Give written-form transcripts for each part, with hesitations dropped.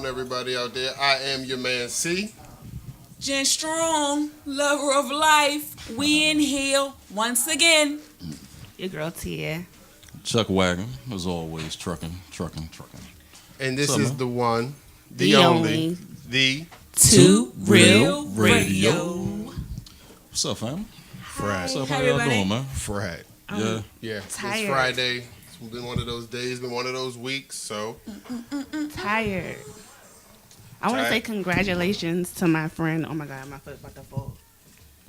on, everybody out there? I am your man C. Jen Strong, lover of life. We in here once again. Your girl Tia. Chuck Wagon, as always, trucking. And this What's up, is man? the one, the The only, only. the Two Real Radio. What's up, fam? Frat. What's up? Hi, How y'all everybody. doing, man? Frat. Yeah. Yeah, it's Tired. Friday. It's been one of those days, been one of those weeks. So Tired. I want to Tired? say congratulations to my friend. Oh my God, my foot about to fall.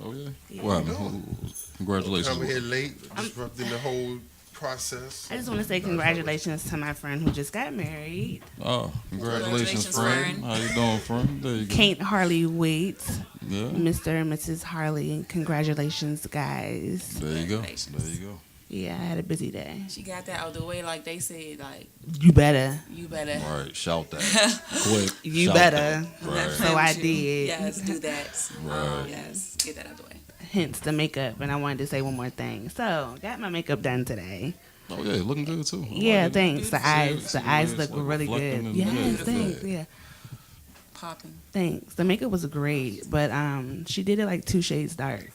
Oh, yeah? Yeah. What How you happened? Congratulations. coming here late, disrupting the whole process. I just want to say congratulations to my friend who just got married. Oh, congratulations, Congratulations, friend. friend. How you doing, friend? There you go. Can't hardly wait. Yeah. Mr. and Mrs. Harley, congratulations, guys. There you go. Congratulations. There you go. Yeah, I had a busy day. She got that out the way, like they said. Like You better. you better. All right, shout that. Quick. You shout better. that. I'm not Right. playing So I with you. did. Yes, do that. Right. Yes, get that out the way. Hence the makeup. And I wanted to say one more thing. So, got my makeup done today. Oh, yeah, looking good, too. I Yeah, like it. thanks. The eyes it's look like really reflecting good. and- Yes, yeah, thanks. yeah. Yeah. Popping. Thanks. The makeup was great, but she did it like 2 shades dark.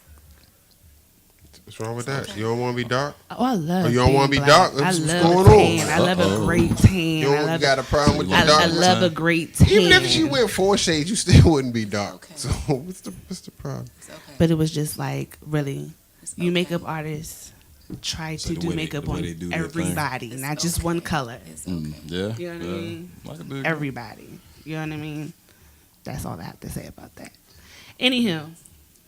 What's wrong with that? You don't want to be dark? Oh, I love. Oh, you don't wanna being be black. dark? I What's love going a on? tan. I love a Uh-oh. great tan. You I don't love. got a problem with the I dark? love a great tan. Even if you went 4 shades, you still wouldn't be dark. Okay. So what's the problem? It's okay. But it was just like really, It's you okay. makeup artists try So to the do way they- makeup the way on they do their thing. everybody, It's not just okay. one color. It's okay. Yeah. You know what I yeah. mean? I can dig it. Everybody. You know what I mean? That's all I have to say about that. Anywho,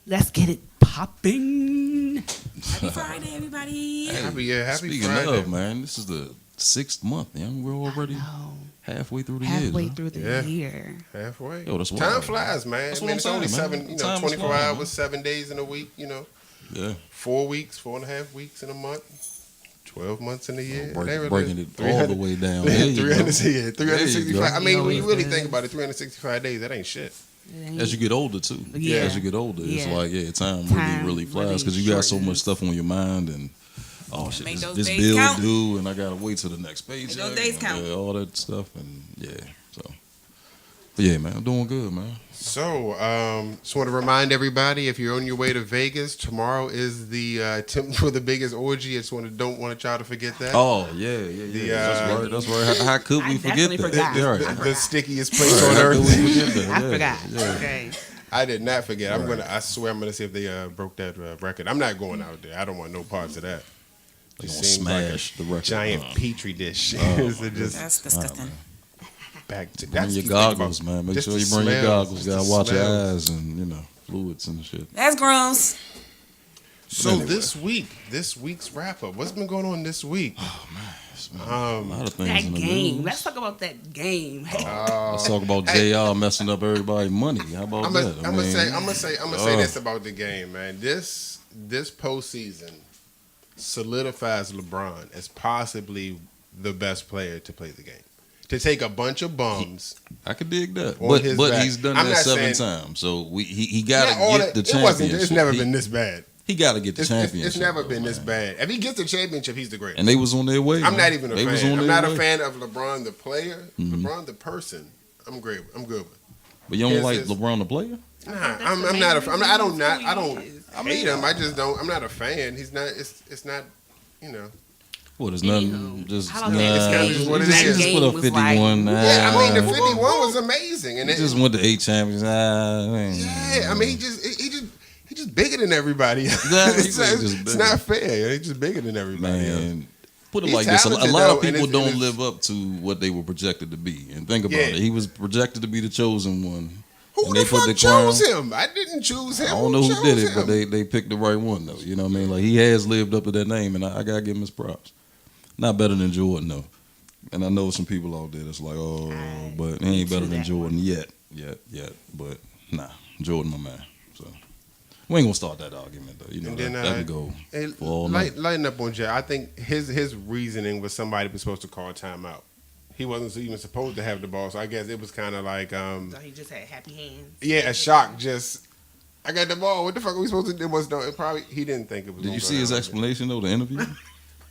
let's get it popping. Happy Friday, everybody. Happy Speaking Friday. of, man, this is the 6th month, man. We're already Oh, halfway through the year. halfway man. through the Yeah. year. Halfway. Yo, that's Time wild. flies, man. That's I what mean, I'm it's only saying, man. 7, Time is 24 flying, hours, man. 7 days in a week, Yeah. 4 weeks, 4.5 weeks in a month, 12 months in a year. Breaking it all the way down. There you go. 365. I mean, when you really Yeah. think about it, 365 days, that ain't shit. As you get older, too. Yeah. As you get older, it's Yeah. like, time Time really flies really because you got so much shortens. stuff on your mind and, oh, shit, Make those this days bill count. due and I got to wait till the next paycheck. those days and, count. yeah, all that stuff and, so. But, yeah, man, I'm doing good, man. So, just want to remind everybody, if you're on your way to Vegas, tomorrow is the attempt for the biggest orgy. I just don't want y'all to forget that. Oh, yeah. That's right. How could I we forget definitely that? forgot. Yeah, the, right. the stickiest place Right, on how could we earth. forget that? I Yeah, forgot. yeah. Okay. I did not forget. Right. I swear I'm gonna see if they broke that record. I'm not going out there. I don't want no parts of that. They Just gonna seems like smash the record. giant petri dish. Oh, So just That's disgusting. back to Bring your you think goggles, about- man. Make just sure you the bring your smells, goggles. just Gotta the watch your smells. eyes and fluids and shit. That's gross. So Anyway. this week's wrap up. What's been going on this week? Oh man, a lot of things That in the game. news. Let's talk about that game. Let's talk about JR messing up everybody's money. How about I'm that? gonna say Oh. this about the game, man. This postseason solidifies LeBron as possibly the best player to play the game. To take a bunch of bums. I could dig that, On but his back. he's done I'm that not 7 saying- times, so he got Not all to that- get the it wasn't. championship. It's never been this bad. He got to get the championship. It's never though, been this man. bad. If he gets the championship, he's the greatest. And they was on their way. I'm man. not even a They was fan. on I'm their not a way. fan of LeBron the player. Mhm. LeBron the person. I'm great. I'm good with. But you don't Yes, like yes. LeBron the player? Nah, that's I'm the not. main I don't reason not. who I he don't is. hate him. I just don't. I'm not a fan. He's not. It's not. You know. Well, there's nothing. Anywho, Just how about nah. that game? Just, What it he just, is. he just put up Game was like- 51. Yeah, I mean the nah. 51 was amazing, and He it, just went to 8 champions. yeah, I mean he just bigger than everybody. else. Yeah, it's, he's just it's bigger. not fair. He's just bigger than everybody else. Man, put it He's like this: a talented, lot though, of and people it's- don't and it's- live up to what they were projected to be. And think about Yeah. it: he was projected to be the chosen one. Who and the they put fuck the chose crown- him? I didn't choose him. I don't know who chose did it, him? but they picked the right one though. You know what I mean? Like he has lived up to that name, and I gotta give him his props. Not better than Jordan though. And I know some people out there that's like, oh, but he ain't better than that Jordan yet. But nah, Jordan, my man. So we ain't gonna start that argument though. You know And then, that can go Hey, for all night. lighten up on Jay. I think his reasoning was somebody was supposed to call timeout. He wasn't even supposed to have the ball, so I guess it was kind of like, So he just had happy hands. yeah, a shock. Just I got the ball. What the fuck are we supposed to do? It probably he didn't think it was. Did gonna you go see his down like that. explanation though? The interview.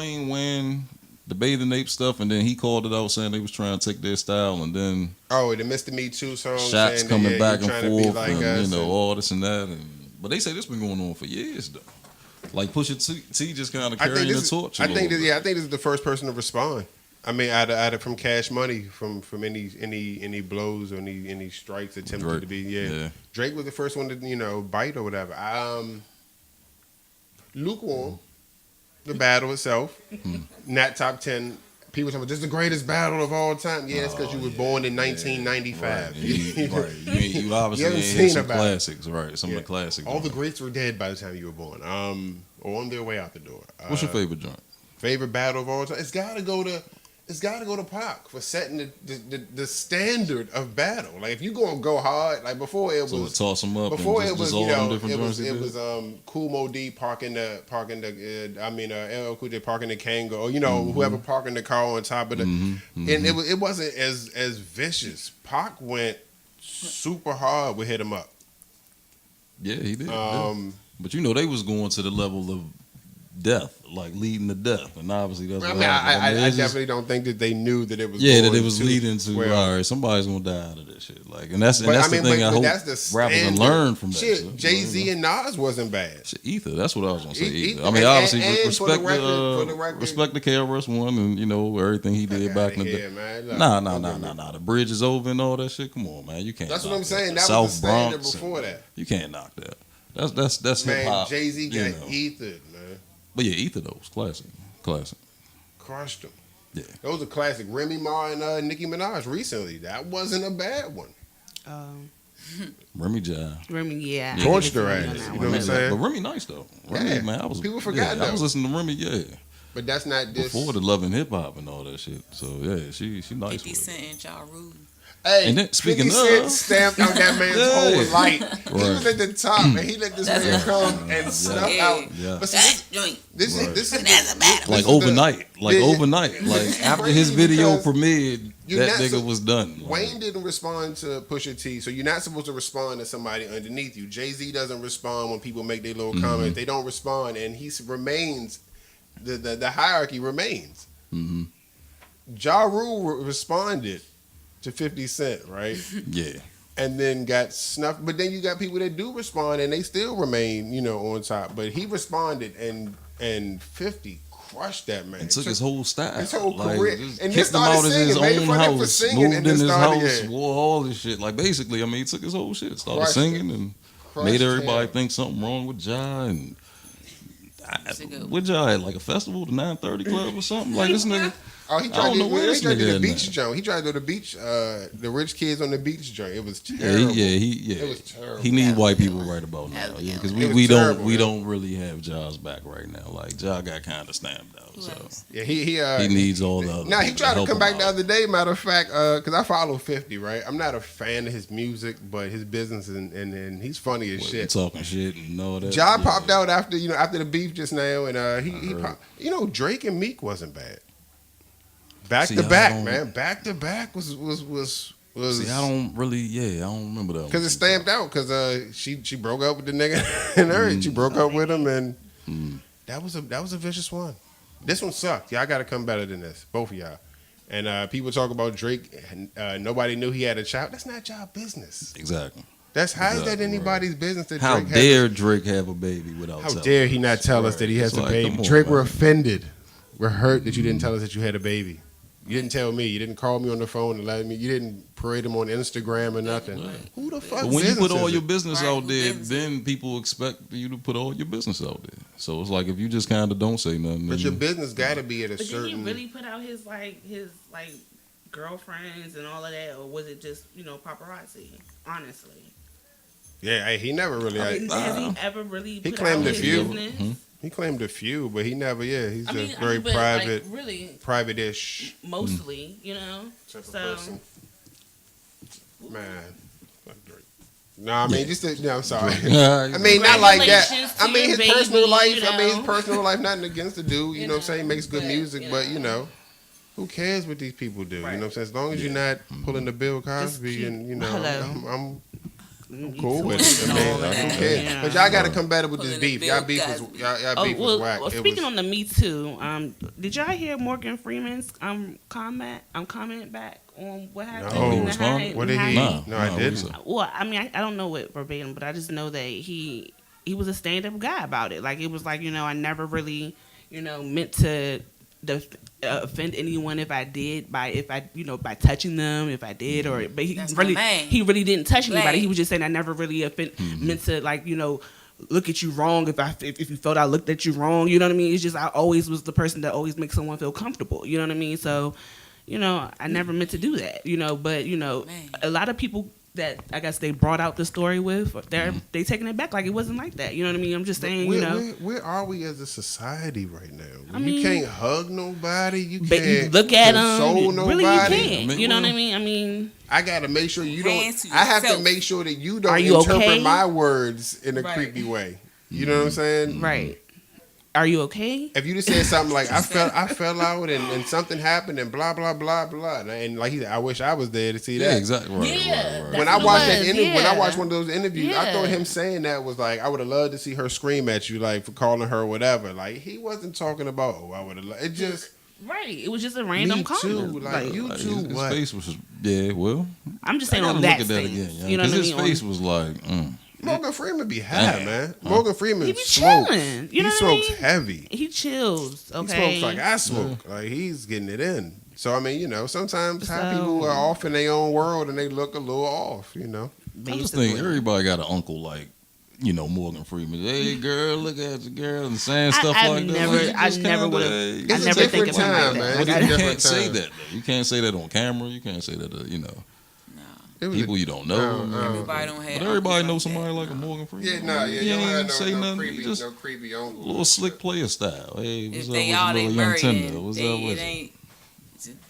Dwayne win the bathing ape stuff, and then he called it out saying they was trying to take their style, and then Oh, the Mr. Me Too song. shots saying coming that, back you're and trying to be forth, like and us you know and- all this and that, but they say this been going on for years though. Like Pusha T just kind of carrying the torch. I think this is the first person to respond. I mean, out of from Cash Money, from any blows or any strikes attempted Drake. to be Drake was the first one to bite or whatever. Lukewarm, the battle itself, not top 10. People talking about this is the greatest battle of all time. Yeah, it's because you were born in 1995. Right. You obviously haven't ain't seen hit some about it. classics, right? Some of the classics. All the right. greats were dead by the time you were born, or on their way out the door. What's your favorite joint? Favorite battle of all time? It's got to go to Pac for setting the standard of battle. Like if you gonna go hard, like before it So was toss them up. before and it was all them different it joints was he it did? was Cool Mo D parking the LL Cool J parking the Kango, or whoever parking the car on top of the, and it wasn't as vicious. Pac went super hard with Hit 'Em Up. Yeah, he did. But they was going to the level of death, like leading to death, and obviously that's I what mean, happened. I it's just- definitely don't think that they knew that it was. Yeah, going that it was to leading to where- all right, somebody's gonna die out of this shit. Like, and that's But the thing. I hope that's the rappers can standard. learn from that. Shit, Jay-Z and Nas wasn't bad. Shit, Ether. That's what I was gonna say. Ether. Ether. I mean, And- obviously and for respect the record- respect the KRS One and everything he did back in the day. Man. Look, Nah. The bridge is over and all that shit. Come on, man. You can't. That's what knock I'm saying. That South was the standard Bronx before and- that. You can't knock that. That's hip Man, hop. Jay-Z you got know. Ether, man. But yeah, Ether though was classic. Crushed them. Yeah. Those are classic. Remy Ma and Nicki Minaj recently. That wasn't a bad one. Remy Jai. Remy, yeah. Yeah. Torched her I ass. get You that know one. what I'm saying? But Remy nice though. Remy, Yeah. man, I was People forgot I was though. listening to Remy, But that's not this. before the Love and Hip Hop and all that shit. So yeah, she nice 50 with it. Cent and Ja Rule. Hey, And then, speaking 50 Cent of- stamped out that man's Yeah. whole life. He Right. was at the top, and he let this man come and snuff Yeah. out. Yeah. But see, That joint. this Right. is That's a battle. Like this is overnight, Yeah. overnight. Like after his Crazy video because premiered, you're that not nigga was done. Wayne didn't respond to Pusha T, so you're not supposed to respond to somebody underneath you. Jay-Z doesn't respond when people make their little comments. They don't respond, and he remains. The hierarchy remains. Mhm. Ja Rule responded to 50 Cent, right? Yeah. And then got snuffed. But then you got people that do respond and they still remain, on top. But he responded and 50 crushed that man. And took his whole style. his whole Like, career. just And then kicked him started out of his singing, made own fun of him for house, singing, moved and in then his started, house, yeah. wore all this shit. Like basically, I mean, he took his whole shit, started Crushed singing, it. and Crushed made everybody him. think something wrong with Ja. And It's a good one. what Ja at, like a festival, the 930 Club or something? Like this nigga. Oh, he I tried don't to know do, where he this tried to do nigga the at beach now. joint. He tried to do the beach, the rich kids on the beach joint. It was Yeah, terrible. It was terrible. He need Yeah. white people right about now, Yeah. yeah, because It was we terrible, don't man. don't really have Ja's back right now. Like Ja got kind of stamped out, Who so else? Yeah, he he needs all the. Now he tried to help come him back out. the other day. Matter of fact, because I follow 50, right? I'm not a fan of his music, but his business and he's funny as What, shit. talking shit and all that. Ja Yeah. popped out after the beef just now, and he heard. popped. Drake and Meek wasn't bad. Back See, to I back, don't- man. Back to back was See, I don't really, I don't remember that. because it stamped out because she broke up with the nigga and her. She broke up with him, and that was a vicious one. This one sucked. Y'all got to come better than this, both of y'all. And people talk about Drake. Nobody knew he had a child. That's not y'all business. Exactly. That's how is that Exactly, anybody's business that How Drake has dare Drake have a baby without? How telling dare us? he not tell us Right. that he has It's a like, baby? come on, Drake, we're man. offended. We're hurt that you didn't tell us that you had a baby. You didn't tell me. You didn't call me on the phone and let me. You didn't parade him on Instagram or nothing. Right. Who the fuck? But when you put business all is your it? business Right, out who there, business then people expect you to put all your business out there. So it's like if you just kind of don't say nothing, But then your business got to be at a But did he certain. really put out his girlfriends and all of that, or was it just paparazzi? Honestly, Yeah, hey, he never really. I mean, I- has he ever really He put claimed out a his few. business? he claimed a few, but he never. Yeah, he's I just mean, very but, private, really, private-ish mostly, type of So person. Man, fuck Drake. No, I mean just. I'm sorry. I I mean, not like that. Congratulations I to mean, your his personal baby, life. you I mean, his know. personal life. Nothing against the dude. You know what I'm saying? He makes good but, music, you but know. who cares what these people do? You Right. know what I'm saying? As long as you're not pulling the Bill Cosby, keep- and Hello. Cool with it. I mean, who cares? But y'all got to come better with this beef. Y'all beef was whack. Well, speaking on the Me Too, did y'all hear Morgan Freeman's comment back on what happened? No. in the Respond? high- What did high- he? Nah, No, I nah, didn't. what Well, I mean, I don't know it verbatim, but I just know that he was a stand-up guy about it. Like, it was like, I never really, meant to offend anyone if I did by by touching them if I did, or but That's my man. he really didn't touch anybody. Right. He was just saying I never really meant to look at you wrong if you felt I looked at you wrong. You know what I mean? It's just I always was the person that always makes someone feel comfortable. You know what I mean? So, I never meant to do that. But a lot of people that I guess they brought out the story with, they taking it back like it wasn't like that. You know what I mean? I'm just saying, Where are we as a society right now? I You mean, can't hug nobody. You but you can't look at console them. nobody. Really, you can't. I mean, You know what I well, mean? I mean, I gotta make sure you don't. Hands to I have to yourself. make sure that you Are don't you interpret okay? my words in a Right. creepy way. You know what I'm saying? right. Are you okay? If you just said something like I fell out and something happened and blah blah blah blah, and like he said, I wish I was there to see that. Yeah, exactly. Right, Yeah, right, that's When I what it watched that was, interview, when I yeah. watched one of those interviews, I thought Yeah. him saying that was like I would have loved to see her scream at you, like for calling her whatever. Like he wasn't talking about I would have. It just Right. It was just a random me comment. too. Like you Like, too. his What? face was, yeah, well, I'm just I saying gotta on look that at that stance. again. Yeah, You know what I mean? his face was like, Morgan Freeman be high, Damn. man. Morgan Freeman He be smokes. chilling. You know he what I smokes mean? heavy. He chills. He Okay. smokes like I smoke. Like he's getting it in. So I mean, sometimes how So- people are off in their own world and they look a little off. I just Basically. think everybody got an uncle like, Morgan Freeman. Hey, girl, look at the girl and saying stuff I've like never- that. Like, I just never kinda, would've- hey, I It's a never think different of him time, like man. that. It's a you different can't say time. that. Though. You can't say that on camera. You can't say that. It was People you don't know. Everybody don't have. But everybody knows like somebody that. like a Morgan Freeman. Yeah, nah, yeah, You you don't ain't have say no nothing. creepy, You just no creepy a uncle. little slick player style. Hey, what's If up they with all the they little young married, tender? then What's they, up with it it? ain't.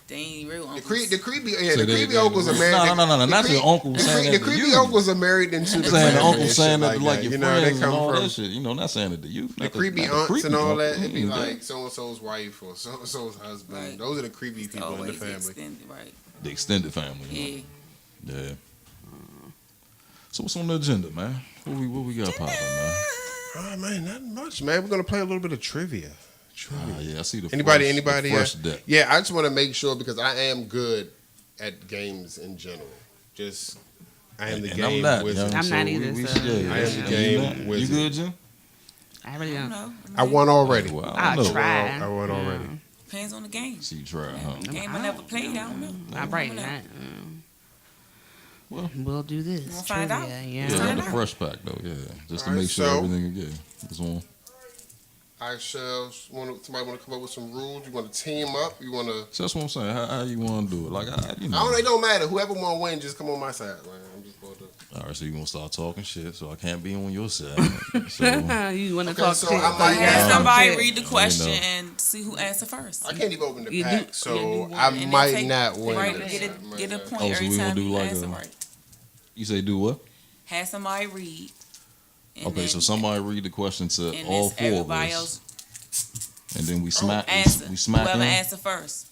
They ain't real The uncles. creepy, Say the that creepy again. uncles are married. No, not your uncle saying The that to creepy you. uncles are married into the I'm saying the family uncle and saying shit that to like your They friends and come all from that shit. Not saying it to you. the Not creepy not the aunts creepy and all uncle. that. It'd be Mm, like so and so's wife or so and so's husband. Right. Those are the creepy people in the Always family. extended, right? the extended family. Yeah. Yeah. So what's on the agenda, man? What we got popping, man? Oh man, not much, man. We're gonna play a little bit of trivia. Yeah, I see the Anybody? the fresh deck. Yeah, I just want to make sure because I am good at games in general. Just I am the And game I'm not. wizard. I'm not either, so- yeah, I am the you game not? You wizard. good, Jim? I really I don't don't. know. I won already. Well, I I'll don't know. try. I won already. Depends on the game. See you try, huh? Game I never played. I don't know. I'm right. Well, We'll do this. We'll find out. Trivia, yeah, Find the out. fresh pack though, yeah, just to Alright, make sure so- everything is good. It's on. I shall. Somebody want to come up with some rules? You want to team up? You want to? So that's what I'm saying. How you want to do it? Like, I don't know. It don't matter. Whoever want to win, just come on my side, man. I'm just going to. All right, so you gonna start talking shit, so I can't be on your side. So You want to Okay, talk so shit? I might Have Yeah. somebody read the You question know. and see who answer first. I can't even open the You pack, do- so you do one, I And then might take- not win. Right, this. get I a might get a not. point Oh, so every we gonna time do you like answer a- right. you say do what? Have somebody read. And Okay, then, so somebody read the question to and all then four of everybody us, else and then we smack. answer. We smack Whoever in. answer first.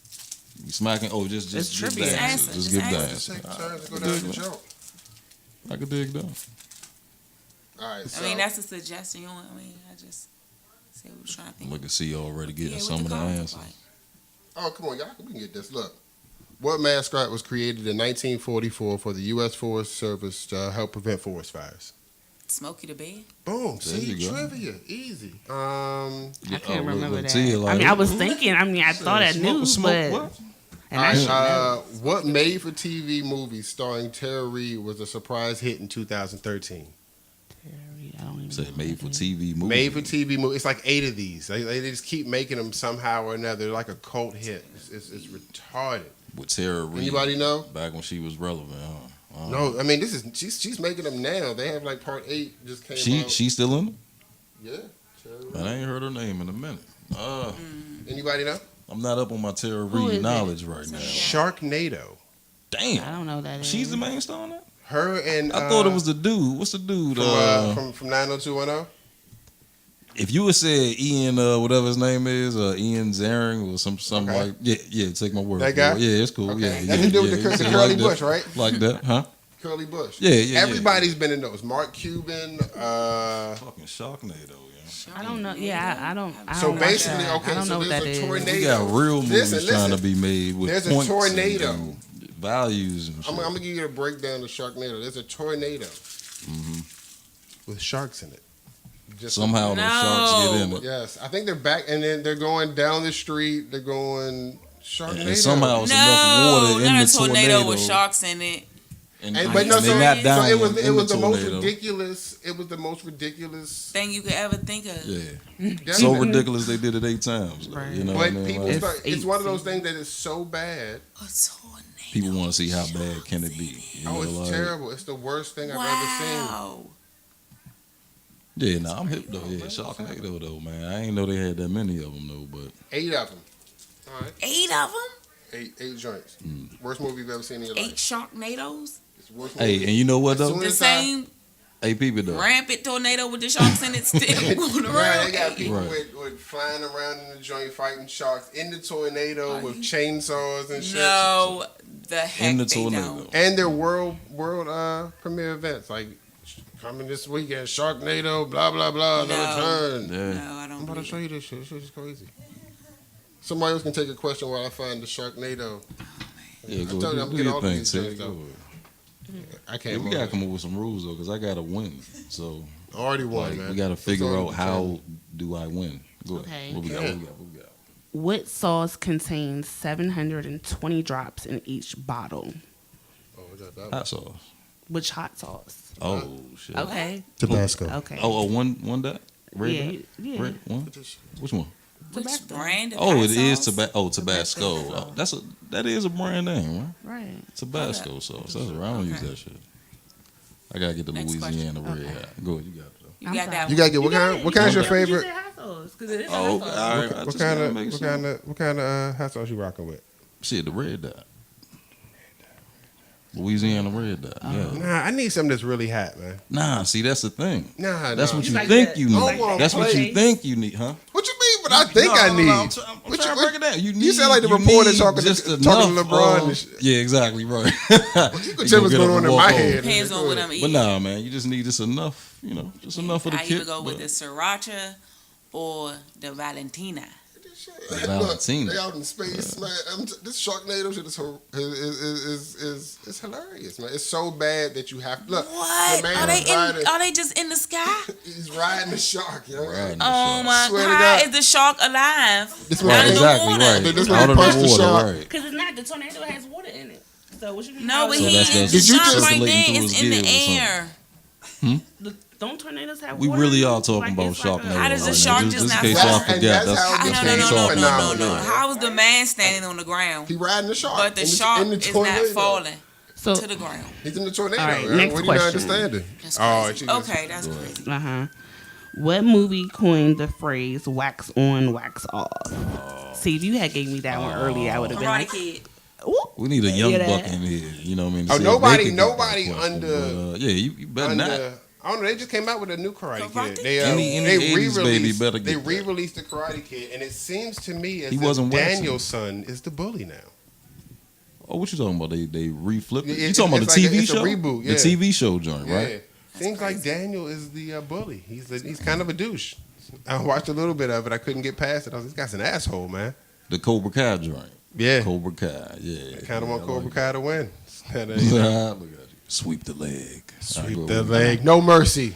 We smacking. Oh, just It's give trivia. the answer. Answer. Just Just give the answer. Just answer. take turns to go down the joke. I could dig that. All right, so I mean, that's a suggestion. You know, I mean, I just say we were trying to think. Look and see already getting Yeah, what some of the cards look answers. like. oh come on, y'all, we can get this. Look, what mascot was created in 1944 for the U.S. Forest Service to help prevent forest fires? Smokey the Bear. Boom. There See, you go. trivia, easy. I Yeah, can't look- remember look, that. Tia, I like, mean, I was who- thinking. I mean, I thought I knew, but what? and I should know. What made-for-TV movie starring Tara Reid was a surprise hit in 2013? I don't even Say know made that for name. TV movie. Made-for-TV movie. It's like 8 of these. They just keep making them somehow or another. They're like a cult hit. It's retarded. with Tara Reid. Anybody know? Back when she was relevant. Huh? No, I mean she's making them now. They have like part 8 just came out. She still in them? Yeah. Tara Reid. Man, I ain't heard her name in a minute. Anybody know? I'm not up on my Tara Who is Reid it? knowledge right now. Sharknado. I Damn. don't know that. She's the main star on that? Her and I thought it was the dude. What's the dude? from 90210. If you would say Ian, whatever his name is, Ian Zaring or something Okay. like, yeah, take my word. That for guy? it. Yeah, it's cool. Okay. Yeah, That's the dude with the yeah, curly like bush, that. right? Like that, huh? Curly Bush. Yeah. Everybody's been in those. Mark Cuban. Fucking Sharknado, yeah. I don't know. Yeah, I don't. I So don't watch basically, that. okay, I don't so know what there's that a is. tornado. We got real movies Listen. trying to be made with There's a points tornado. and values and shit. I'm gonna give you a breakdown of Sharknado. There's a tornado Mm-hmm. with sharks in it. Just Somehow the sharks get in it. Yes, I think they're back, and then they're going down the street. They're going Sharknado. And somehow it's enough water in not the a tornado with sharks in it. But no, they so, not so dying it was in the most tornado. ridiculous. It was the most ridiculous. Thing you could ever think of. Yeah. So ridiculous they did it 8 times. Though, Right. you know But what I mean? people Like, start. It's one of those 18. things that is so bad. A tornado. people want to see how bad can it be. You know, Oh, it's like, terrible. It's the worst thing I've ever seen. Wow. Yeah, nah, I'm hip though. Yeah, Sharknado though, man. I ain't know they had that many of them though, but 8 of them. All right, 8 of them? 8 joints. Mm. Worst movie you've ever seen in your 8 life. Sharknadoes? It's the worst movie. hey, and you know what As though? soon The as same Hey, people though. rampant tornado with the sharks in it still going Right, around. they got people Right. with flying around in the joint fighting sharks in the tornado with chainsaws and shit. No, the heck In the they tornado. don't. And their world premiere events like coming this weekend, Sharknado, blah blah blah, the No. return. Yeah. No, I I'm don't about to believe show you this shit. This shit is crazy. Somebody else can take a question while I find the Sharknado. Yeah, I go told you I'm do getting your all thing, these Ted. joints, Go though. ahead. I Yeah, can't. we gotta come up with some rules though, because I gotta win. So I already won, like, man. we gotta It's figure already out how determined. do I win. Go ahead. Okay. What we got? Yeah. What we got? What we got? What sauce contains 720 drops in each bottle? Oh, we got that one. Hot sauce. Which hot sauce? Oh shit. Okay. Tabasco. Okay. Oh, one dot. Red yeah. dot? Yeah. Red one. Which one? Which Tabasco. brand of Oh, hot it is sauce? Tabasco. Oh, that is a brand name, right? Right. Tabasco sauce. That's right. I don't use Okay. that shit. I gotta get the Next Louisiana question. red Okay. hot. Go ahead, you got it. Though. You I'm got sorry. that You one. gotta get what kind? What kind's your You favorite? said hot sauce, 'cause it is a Oh, hot sauce. all right. I What just kind gotta of make what sure. kind of what kind of hot sauce you rocking with? Shit, the red dot. Louisiana red dot. Yeah. Nah, I need something that's really hot, man. Nah, see that's the thing. Nah, That's nah. what you like think that. you You need. like that That's what you place? think you need, huh? What you mean? What I think I need? I'm trying What to you- break it down. you sound like the reporter talking to LeBron and shit. Yeah, exactly right. You can tell what's going on in my head. Depends on what I'm But eating. nah, man, you just need just enough, just enough of the I kick. either go with but- the Sriracha or the Valentina. Valentino. They out in space, man. This Sharknado shit is hilarious, man. It's so bad that you have look. What? The man Are they is riding, are they just in the sky? he's riding the shark, yo. Riding the Oh shark. my Swear to God! God. Is the shark alive? This Not one, in the Exactly water. right. This one Out of punched the the water, shark. right. Because it's not the tornado has water in it. So what you mean? No, but So he that's- is. Did The you shark just- right there Circulating through is his in the gills or air. Don't tornadoes have We water? really in are them? talking about it's like Sharknado. How does the right shark now. just Just not in case fall? y'all And forgot, that's that's how No, this no, thing no, is no, no, no, no, phenomenal. no. How is the man standing on the ground, He riding the shark, but the in shark in the is not tornado. falling So, to the ground? He's in the tornado. All right, man. next What are you not question. understanding? That's Oh, crazy. she just- Okay, that's crazy. what movie coined the phrase "wax on, wax off"? See, if you had gave me that one earlier, I would have been Karate like, Kid. Ooh. We need a young Hear that? buck in here. You know what I mean? to Oh, see if nobody- they can get nobody that question. under- But, yeah, you better not. I don't know. They just came out with a new Karate Karate Kid. They Any they 80s re-released. baby better They get that. re-released the Karate Kid, and it seems to me as He if wasn't waxing. Daniel's son is the bully now. Oh, what you talking about? They reflipped it. Yeah, You talking about it's the like TV it's a show? reboot, yeah. The TV show joint, right? Yeah, seems like Daniel is the bully. He's kind of a douche. I watched a little bit of it. I couldn't get past it. I was like, this guy's an asshole, man. The Cobra Kai joint. Yeah, Cobra Kai. Yeah. I kind of want Yeah, Cobra Kai to win. Instead of, Look at you. Sweep the leg. Sweep the leg, no mercy.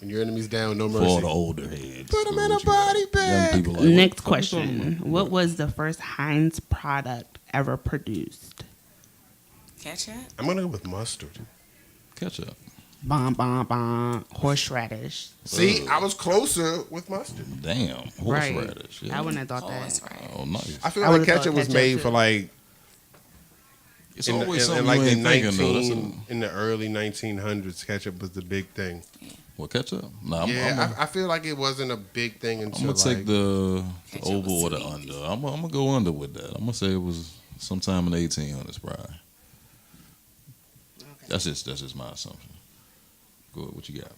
When your enemy's down, no For mercy. all the older heads. Put 'em So in a what you got? body Young bag. people like, Next what the fuck you talking question: about? what was the first Heinz product ever produced? Ketchup. I'm gonna go with mustard. Ketchup. Bon bon bon. Horseradish. See, I was closer with mustard. Damn. Right. Horseradish. Yeah. I wouldn't have thought Horse that. right. Oh, nice. I feel I like would've thought ketchup was ketchup made too. for like It's in, always in something like you the ain't thinking, though. That's 19 in the early 1900s. Ketchup was the big thing. What, ketchup? Nah, I feel like it wasn't a big thing until I'm gonna take like, the Ketchup over was or the sweet. under. I'm gonna go under with that. I'm gonna say it was sometime in the 1800s, probably. That's just my assumption. Go ahead, what you got?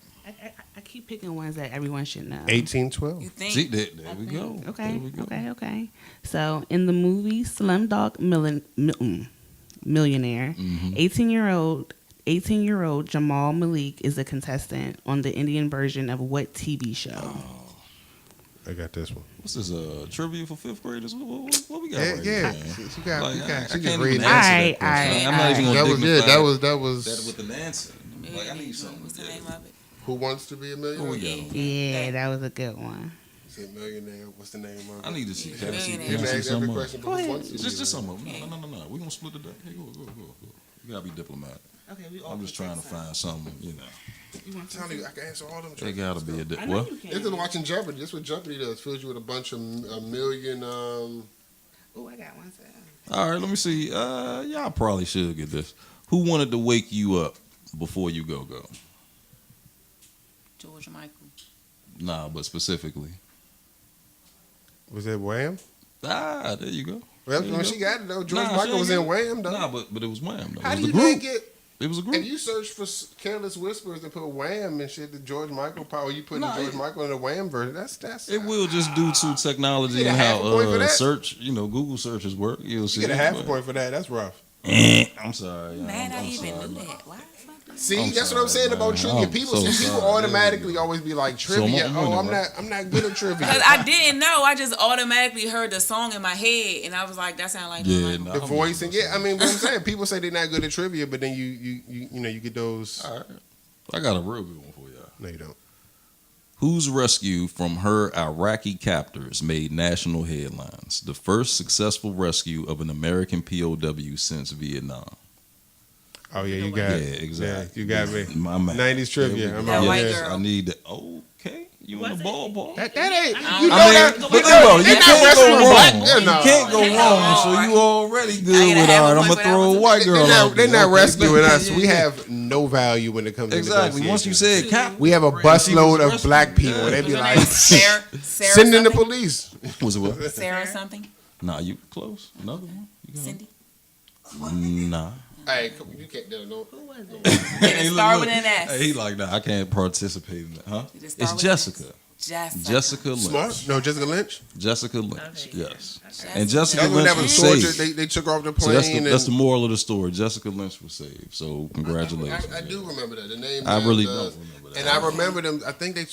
I keep picking ones that everyone should know. 1812. You think? See, there we go. Okay, There we go. okay. So in the movie Slumdog Millionaire, Mhm. 18-year-old 18-year-old Jamal Malik is a contestant on the Indian version of what TV show? I got this one. What's this? Trivia for fifth graders? What we got Yeah, right yeah. here? She got. Like, She I just can't reading. even answer Alright, that question. alright, I'm not even That gonna was dignify That that was. with an answer. Like, I need something. What's the name of it? Who wants to be a millionaire? Who we got? Yeah, that was a good one. Is it millionaire? What's the name of it? I need to see. Can I see? Millionaire. Can You I can see ask some every more? question, Go but who ahead. wants to be Just a some millionaire? of them. No. We're gonna split it up. Hey, go. You gotta be diplomatic. Okay, I'm just trying to find something. I'm telling you, I can answer all them. They gotta be a I know what? you This is can. watching Jeopardy. This is what Jeopardy does. Fills you with a bunch of a million. Oh, I got one. All right, let me see. Y'all probably should get this. Who wanted to wake you up before you go? George Michael. Nah, but specifically. Was it Wham? There you go. Well, There you when go. she got it though, George Nah, Michael she was ain't in Wham though. Nah, but it was Wham though. How It do was you a group. not get? It was a group. If you search for Careless Whispers and put Wham and shit, the George Michael power, you put Nah, George Michael in the Wham version. That's. It will just due to technology You get and a half how a point for that? search, Google searches work. You'll You see. get a half a but- point for that. That's rough. I'm sorry. Man, I I'm even sorry. knew that. Why the fuck? See, I'm that's sorry, what I'm saying about man. trivia. I'm People so people sorry. automatically always be like So I'm trivia. winning, right? I'm not good at trivia. Because I didn't know. I just automatically heard the song in my head, and I was like, "That sounded like." Yeah, Michael. nah, The I'm voice just- and I mean, what I'm saying, people say they're not good at trivia, but then you get those. All right. I got a real good one for y'all. No, you don't. Whose rescue from her Iraqi captors made national headlines? The first successful rescue of an American POW since Vietnam. Oh yeah, you got Yeah, it. exactly. Yeah, you got me. My man. 90s trivia. There we I'm go. out. That white Yes, girl. I need that. Okay, you in the ballpark. That ain't. I You don't know I mean, that. but you think about it. they You not can't wrestling go with wrong. black. Yeah, no. You can't go They not wrong. wrong, So right? you already I good get a with half all a right. I'm point gonna for that throw a one. white girl. They're out not, they're there. not Okay, rescuing yeah, us. yeah, We yeah. have no value when it comes to Exactly. Once you negotiations. said cap, We have a busload of black people. Yeah. They be What's her like, name? Sarah send in the something? police. was it what? Sarah something. Nah, you close. Another one. You got Cindy. it? Nah. Hey, you can't do no. Who was it? It start with an S. Hey, he like that. I can't participate in that, huh? You just start It's with an Jessica. Jessica. Lynch. Smart? No, Jessica Lynch. Jessica Lynch. Okay. Yes. Jessica. And Jessica That was when Lynch that was was torture. saved. They took her off the So plane. that's the and moral of the story. Jessica Lynch was saved. So congratulations. I do remember that. The name. I really does. don't remember that. And I remember them. I think they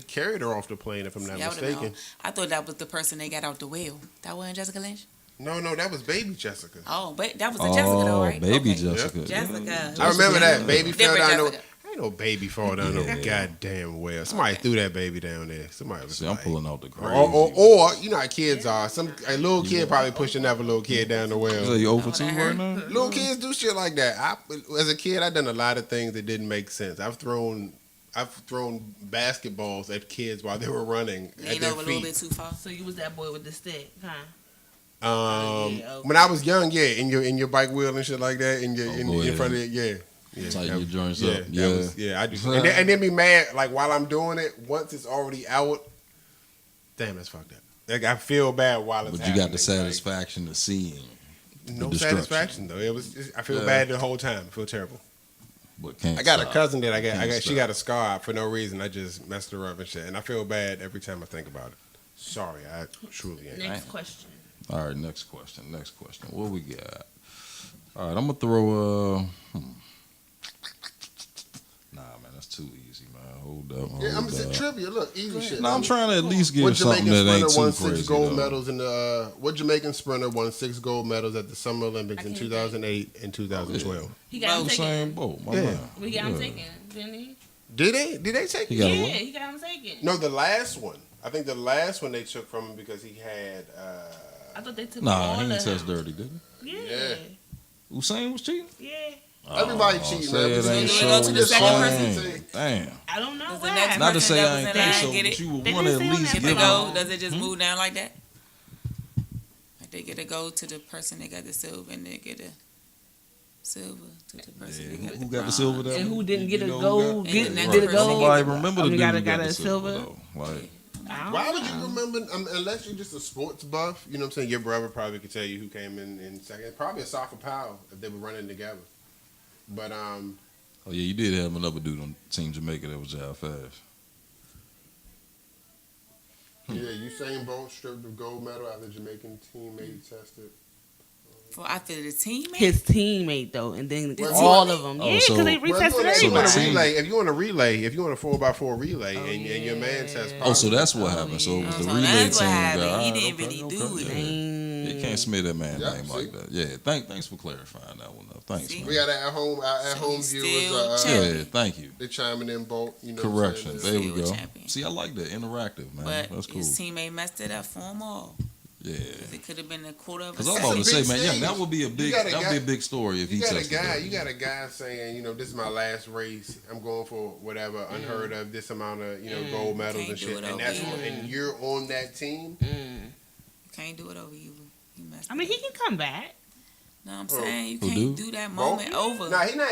carried her off the plane, if I'm not That would've mistaken. been- I thought that was the person they got out the wheel. That wasn't Jessica Lynch. No, that was baby Jessica. Oh, but that was a Jessica though, right? Baby Okay. Jessica. Jessica. I remember that baby fell Different down. Jessica. Ain't no baby fall down no goddamn well. Somebody threw that baby down there. Somebody was See, I'm like, pulling out the crazy. or you know how kids are. A little kid probably pushed another little kid down the So well. you over 2 that right hurt. now? Little kids do shit like that. As a kid, I done a lot of things that didn't make sense. I've thrown basketballs at kids while they were running at Lean their over a little bit feet. too far. So you was that boy with the stick, huh? Yeah, okay. When I was young, yeah, in your bike wheel and shit like that, in your Oh, in, go in ahead. front of it, yeah. Tighten that your joints yeah, up. that Yeah. was- I do. And then be mad like while I'm doing it. Once it's already out, damn, that's fucked up. Like I feel bad while it's But you got happening, the satisfaction of seeing. like, no destruction. satisfaction though. I feel Yeah. bad the whole time. I feel terrible. But can't I got stop. a cousin that Can't she stop. got a scar for no reason. I just messed her up and shit, and I feel bad every time I think about it. Sorry, I truly am. Next question. All right, next question. What we got? All right, I'm gonna throw Nah, man, that's too easy, man. Hold up. Yeah, I'm hold saying up. trivia. Look, easy shit. No, I'm trying to at least What give something Jamaican that ain't sprinter won too 6 crazy. gold though. medals in the? What Jamaican sprinter won 6 gold medals at the Summer Olympics I in can't 2008 and 2012? He got him The taken. same boat, my Yeah. man. We got him Yeah. taken, didn't he? Did they take He it? got a Yeah, what? he got him taken. No, the last one. I think the last one they took from him because he had. I thought they took Nah, all he of ain't touch him. dirty, did Yeah. Yeah. he? Usain was cheating? Yeah. Everybody Oh, cheating, say man. it We ain't just- go to so. the second person. Damn. I don't know Does the why. next Not to person say that I was ain't in think line so, get but it? you would They want to didn't at say on least that Get give the thing. gold? him. Does it just move down like that? Like they get a gold to the person that got the silver, and they get a silver to the person that got Who the got the bronze. silver? That And who one? didn't get a You know who gold? got- Get, And did that a person gold? Nobody remember the You dude gotta who got got the a silver silver. though. Like, I don't Why would you know. remember, unless you're just a sports buff, you know what I'm saying? Your brother probably could tell you who came in second. Probably a Safa Powell if they were running together. But, oh yeah, you did have another dude on Team Jamaica that was out fast. yeah, Usain Bolt stripped of gold medal after Jamaican teammate tested For after the teammate. His teammate though, and then Well, all you- of them. Oh, Yeah, so- because they Well, retested if you everybody. want a team- relay, if you want a relay, if you want a 4x4 relay, Oh, and your man yeah. tests Oh, positive. so that's what Oh, happened. So it was yeah. the So relay that's what team. happened. Guy. He All didn't right, really okay, do it. yeah. You can't smear that man Yeah, name see? like that. Yeah, thanks for clarifying that one. Though. Thanks, See? man. We got our at home he's viewers. still champion. Yeah, thank you. They chiming in both. You know, Correction. what I'm saying? There we Still go. champion. See, I like that interactive, man. But That's cool. his teammate messed it up for him all. Yeah. It could have been a quarter of a Because I was second. about to say, big man, yeah, stage. that would be a big, got a that would be a big story if he You got a tested guy. that. You got a guy saying, this is my last race. I'm going for whatever unheard of this amount of gold medals Can't and do shit. it And over that's here. and you're on that team. Can't do it over you. You messed I mean, it he can come back. No, I'm saying you Who can't do? do that moment over. Nah, he not.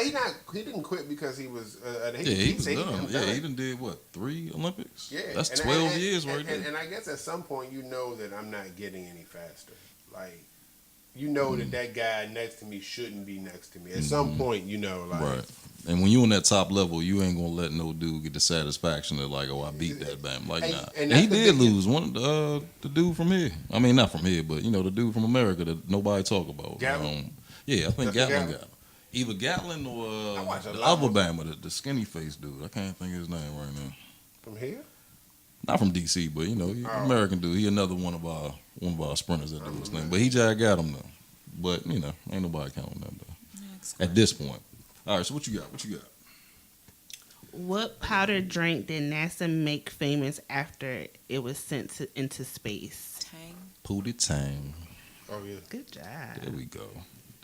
He didn't quit because he was. He was said done. I'm Yeah, he done did what, 3 Olympics? Yeah, That's and 12 years right and, there. And I guess at some point you know that I'm not getting any faster. Like, that guy next to me shouldn't be next to me. At some point, like. Right. And when you on that top level, you ain't gonna let no dude get the satisfaction of like, oh, I beat that man. Like, And- nah. and And that's he the did big- lose one. The dude from here. I mean, not from here, but the dude from America that nobody talk about. Gatlin? Yeah, I think That's Gatlin Gatlin. got him. Either Gatlin or I watch a the lot other of- Bama, the skinny face dude. I can't think of his name right now. From here? Not from DC, but he American dude. He another one of our sprinters that do his thing. But he just got him though. But ain't nobody counting that though. Next At this point. All right, so what you got? What powder drink did NASA make famous after it was sent into space? Tang. Pootie Tang. Oh yeah. Good job. There we go.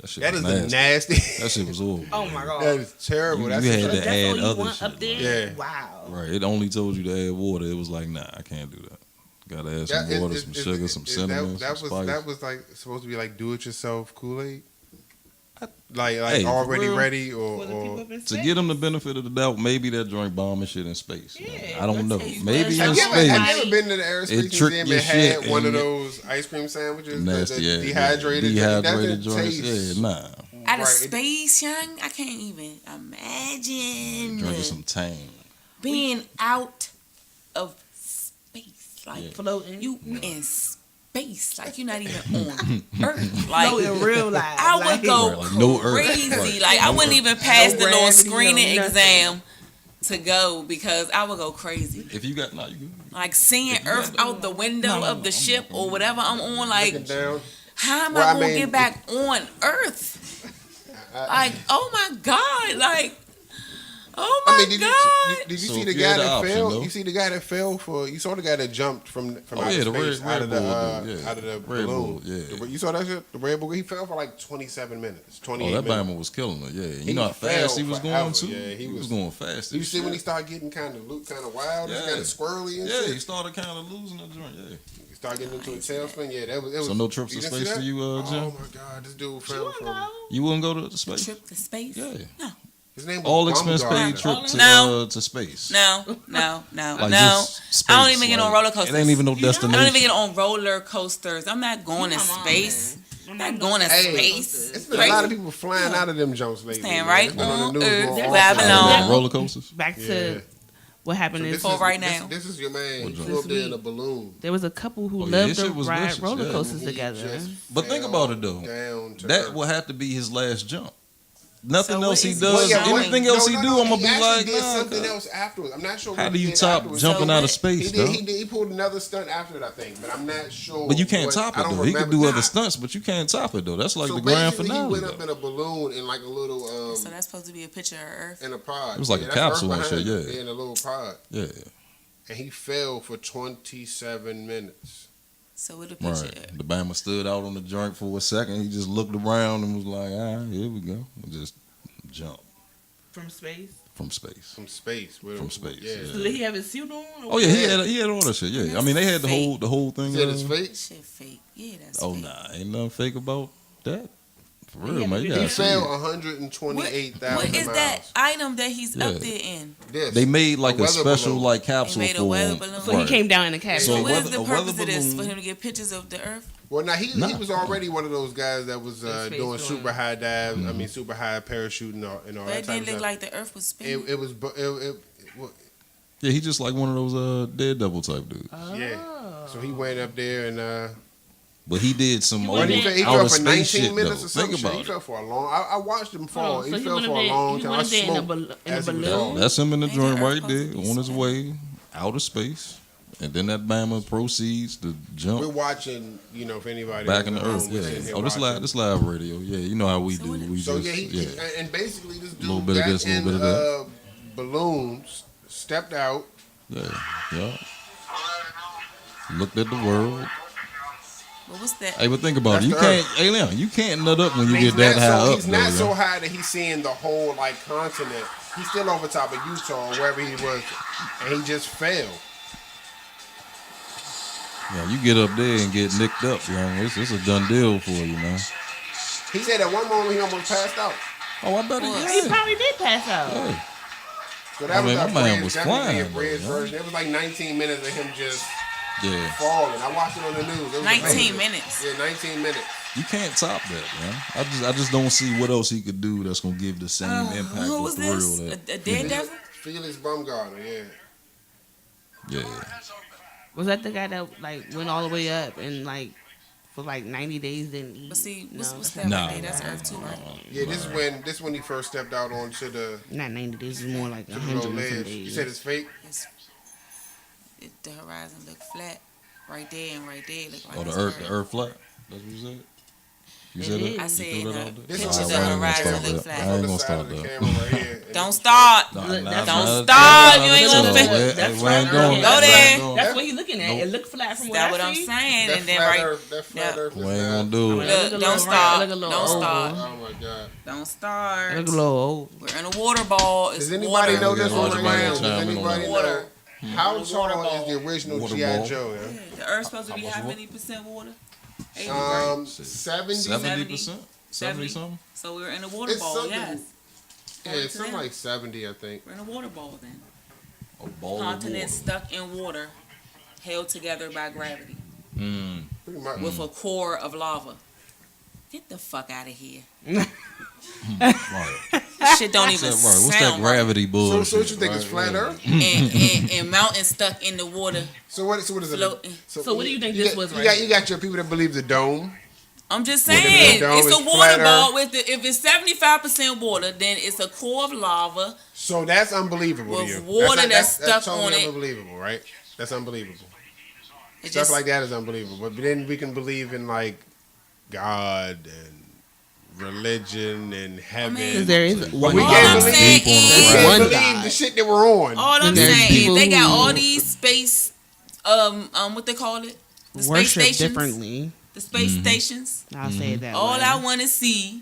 That shit That was is nasty. the nasty. That shit was horrible. Oh my god. That is terrible. You That's had a- to That's add all you other want shit, up there? Yeah. Wow. Right. It only told you to add water. It was like, nah, I can't do that. Gotta add some water, some sugar, some cinnamon, that some was spice. that was like supposed to be like do it yourself Kool-Aid. Like Hey, for already real? ready For the people or up in To space. give them the benefit of the doubt, maybe that joint bombing shit in space. Yeah, I don't know. let's say- Maybe Have in you space. have you ever been to the aerospace It tricked museum your and had shit one of and- those ice cream sandwiches? Nasty the ass. dehydrated. Dehydrated That joints. doesn't taste Yeah, nah. Out of right. space, young, I can't even imagine Drinking some Tang. being out of space. Like Yeah. Floating. you in space, like you're not even on Earth. Like no, in real life. I would like, go Right, like no Earth. crazy. Right. Like I wouldn't even pass No the little gravity, screening no nothing. exam to go because I would go crazy. If you got, nah, you good. Like seeing Earth out the window of the ship or whatever I'm on. Like looking down. how am Well, I I gonna mean, get back on Earth? Like oh my God! Like oh my I mean, God! did you So see if the you guy had the that option, fell? though. You see the guy that fell for? You saw the guy that jumped from Oh, outer yeah, the space Red out of the Bull dude, yeah. out of the Red balloon. Bull, yeah. You saw that shit? The Red Bull. He fell for like 27 minutes. 28 Oh, that minutes. Bama was killing it. Yeah, you He know how fast he fell was forever. going too. Yeah, he he was was- going fast. You as see when he shit. started getting kind of wild, Yeah. kind of squirrely and Yeah, shit. he started kind of losing the joint. Yeah. He started getting into a tailspin. Yeah, that was. It was So no trips to didn't see space for that? you, Jim? Oh my God, this dude You fell wanna from. go? You wouldn't go to space? Trip to space? Yeah. His name was All expense paid Baumgartner. trip No. to space. No. Like No. just I don't space, even get on like, roller coasters. It ain't even no You don't? destination. I don't even get on roller coasters. I'm not going to Come on, space. man. Not going to Hey, space. It's been Right. a lot of people flying out of them jumps lately. Staying man. right It's been on on the news Earth, more often. Babylon. Roller coasters. Back Yeah. to what happened in. This For is- right this- now. This is your man. What He joint? flew up there in This a balloon. There was a couple who Oh, yeah, loved his to shit was ride vicious, roller yeah. coasters He together. just But think fell about it though. down to That earth. will have to be his last jump. Nothing So else what he is- does, Well, yeah, anything no, else he no, do, no, I'm gonna he be actually like, did nah. something cuz. else afterwards. I'm not sure. How what do he you did top afterwards. jumping out of what- space, He though? did. He pulled another stunt after it, I think, but I'm not sure. But you can't what- top I it don't though. He could remember. do Nah. other stunts, but you can't top it though. That's like So the grand basically, finale. he went up though. in a balloon in like a little So that's supposed to be a picture of Earth. in a pod. It was like a that's Earth capsule and behind shit, him. yeah. In a little pod, Yeah, and he fell for 27 minutes. So what a picture. right. The Bama stood out on the joint for a second. He just looked around and was like, here we go. And just jump From space. from space. From space. From space, Yeah. yeah. So did he have his suit on? Oh yeah, he had all that shit. Yeah, I mean they had the whole thing. Is that his uh, face? Shit fake. Yeah, that's Oh fake. nah, ain't nothing fake about that. For He real, had man. to You be- He gotta see fell it. 128,000 What is miles. that item that he's Yeah. up there in? This. They made like A a weather special balloon. like capsule They made a for weather him. balloon. So he Right. came down in the cabin. So, So what is weather- the a weather purpose of this? For balloon- him to get pictures of the Earth? Well, now he Nah. was already one of those guys that was Space doing going. super high dives. Mm-hmm. I mean, super high parachute and all But that it type of didn't look stuff. like the Earth was spinning. It was. Yeah, he just like one of those Daredevil type dudes. Oh. Yeah. So he went up there and But he did some You old would've He been- fell outer for space 19 shit, minutes though. or something. Think about He it. fell for a long. I watched him fall. Hold on, so He he fell would've for a been- long he time. I would've been in a smoked bal- in a as he was balloon? falling. That's him in the Ain't joint that right supposed to there be on his sweat? way outer space. And then that Bama proceeds to jump We're watching, if anybody back in was the at earth. home, was in Yeah. here Oh, this watching. live radio. Yeah, you know how we So do. what- We So just yeah, and basically this dude Little bit of got this, little in bit of that. balloons, stepped out. yeah. Looked at the world. But what's that? Hey, but think about That's it. You the can't, hey, Leon, you can't nut up when you He's get that not high so, up. He's not though, so yeah. high that he's seeing the whole continent. He's still over top of Utah or wherever he was, and he just fell. Yeah, you get up there and get nicked up, young. It's a done deal for you, man. He said at one moment he almost passed out. Oh, I bet he He did. probably did pass out. Yeah. So that I was mean, a my man bridge, was definitely flying, a bridge though, yeah. version. It was like 19 minutes of him just Yeah. falling. I watched it on the news. It was 19 amazing. minutes. Yeah, 19 minutes. You can't top that, man. I just don't see what else he could do that's gonna give the same impact Who with was the this? real A that. daredevil? Felix Baumgartner, yeah. Yeah. Was that the guy that like went all the way up and like for like 90 days didn't eat? But see, what's No. that Nah. right there? That's Earth too, right? Yeah, this is when he first stepped out onto the Not 90 days, it's more like low 100 and some ledge. You days. said it's fake? The horizon look flat right there and right there. Look like Oh, it's the earth flat. That's what you said. You It said is. that? I You said, threw that uh, out there? This Picture is the on side of horizon camera. look This flat. is I on ain't the gonna side start of the that. camera right here. And Don't it's- start. Nah, Look, nah, that's- nah, Don't nah, start. nah, You ain't nah, gonna nah, fit. nah, That's we ain't right. doing Go that. there. We ain't That's doing what he looking at. Nope. It looked flat from what That's I what I'm see. saying. That And then flat right, earth, that flat yeah. earth We is ain't not- gonna do Look, it. look a Look, little don't right, start. look a little Don't oval. start. Oh my God. Don't start. Look a little old. We're in a water ball. It's Does anybody water. know this Yeah, one yeah, right yeah, now? Does chime in on anybody that. know Water. how Water tall ball. is the original Water G.I. ball. Joe? Yeah, the Earth's supposed to be How how much many percent water? 80, Yeah? right? 70? 70%? 70 70. something? So we're in a water It's ball, something- yes. Yeah, it's something like 70, I think. We're in a water ball then. A ball of Continent water. stuck in water, held together by gravity, Mm. Pretty much. with a core of lava. Get the fuck out of here. Right. This shit don't even What's that, right? What's sound that gravity So, bullshit? so what you think right? is flat Yeah. Earth? Right. And mountains stuck in the water. So what is it? Floating. So what do you think this got, was You right got, here? you got your people that believe the dome. I'm just Well, saying, the dome it's is a water flat ball Earth. with the, if it's 75% water, then it's a core of lava. So that's unbelievable to With you. water that's stuck totally on it. unbelievable, right? That's unbelievable. It Stuff just, like that is unbelievable. But then we can believe in like God and religion and heaven. Because there is But one we all can't I'm believe, saying we is, can't one believe God. the shit that we're on. all I'm And there's saying people is they got who- all these space, what they call it? The space Worship stations. differently. The space stations. I'll say it that All way. I want to see